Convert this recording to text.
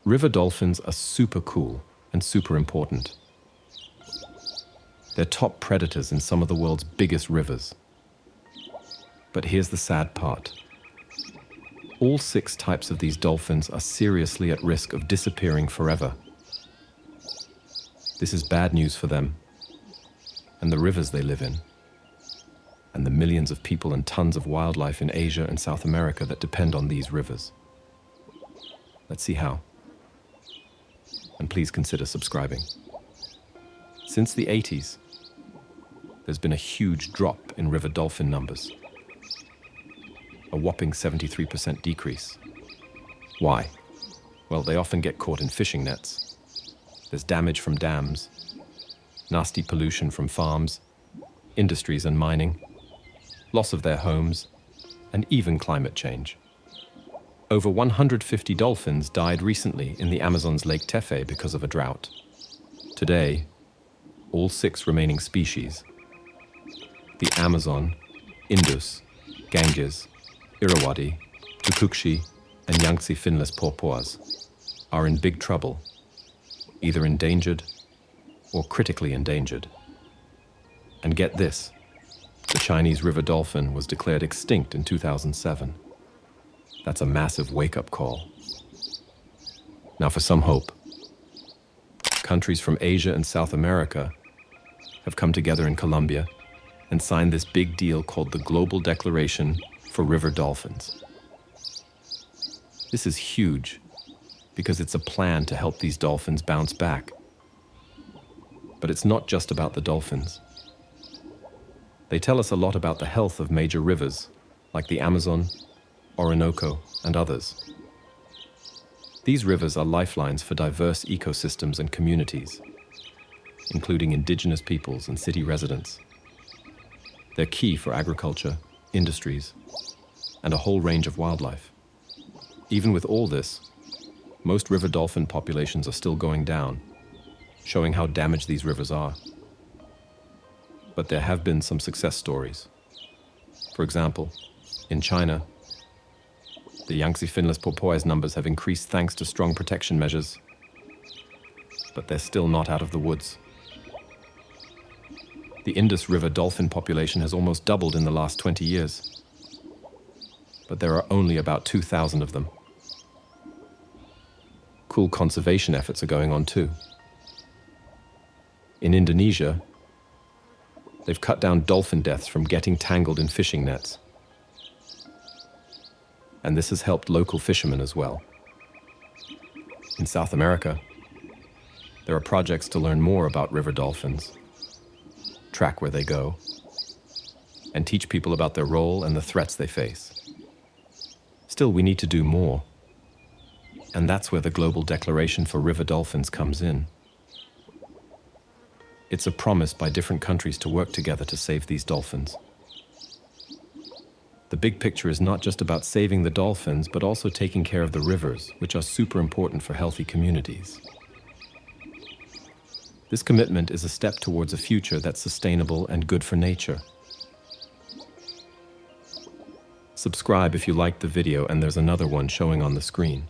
River dolphins are super cool and super important. They're top predators in some of the world's biggest rivers. But here's the sad part. All 6 types of these dolphins are seriously at risk of disappearing forever. This is bad news for them, and the rivers they live in, and the millions of people and tons of wildlife in Asia and South America that depend on these rivers. Let's see how. And please consider subscribing. Since the 80s, there's been a huge drop in river dolphin numbers. A whopping 73% decrease. Why? Well, they often get caught in fishing nets. There's damage from dams, nasty pollution from farms, industries and mining, loss of their homes, and even climate change. Over 150 dolphins died recently in the Amazon's Lake Tefé because of a drought. Today, all 6 remaining species, the Amazon, Indus, Ganges, Irrawaddy, Ukukshi, and Yangtze finless porpoise, are in big trouble, either endangered or critically endangered. And get this, the Chinese river dolphin was declared extinct in 2007. That's a massive wake-up call. Now for some hope. Countries from Asia and South America have come together in Colombia and signed this big deal called the Global Declaration for River Dolphins. This is huge because it's a plan to help these dolphins bounce back. But it's not just about the dolphins. They tell us a lot about the health of major rivers like the Amazon, Orinoco, and others. These rivers are lifelines for diverse ecosystems and communities, including indigenous peoples and city residents. They're key for agriculture, industries, and a whole range of wildlife. Even with all this, most river dolphin populations are still going down, showing how damaged these rivers are. But there have been some success stories. For example, in China, the Yangtze finless porpoise numbers have increased thanks to strong protection measures, but they're still not out of the woods. The Indus River dolphin population has almost doubled in the last 20 years, but there are only about 2,000 of them. Cool conservation efforts are going on too. In Indonesia, they've cut down dolphin deaths from getting tangled in fishing nets. And this has helped local fishermen as well. In South America, there are projects to learn more about river dolphins, track where they go, and teach people about their role and the threats they face. Still, we need to do more. And that's where the Global Declaration for River Dolphins comes in. It's a promise by different countries to work together to save these dolphins. The big picture is not just about saving the dolphins, but also taking care of the rivers, which are super important for healthy communities. This commitment is a step towards a future that's sustainable and good for nature. Subscribe if you liked the video, and there's another one showing on the screen.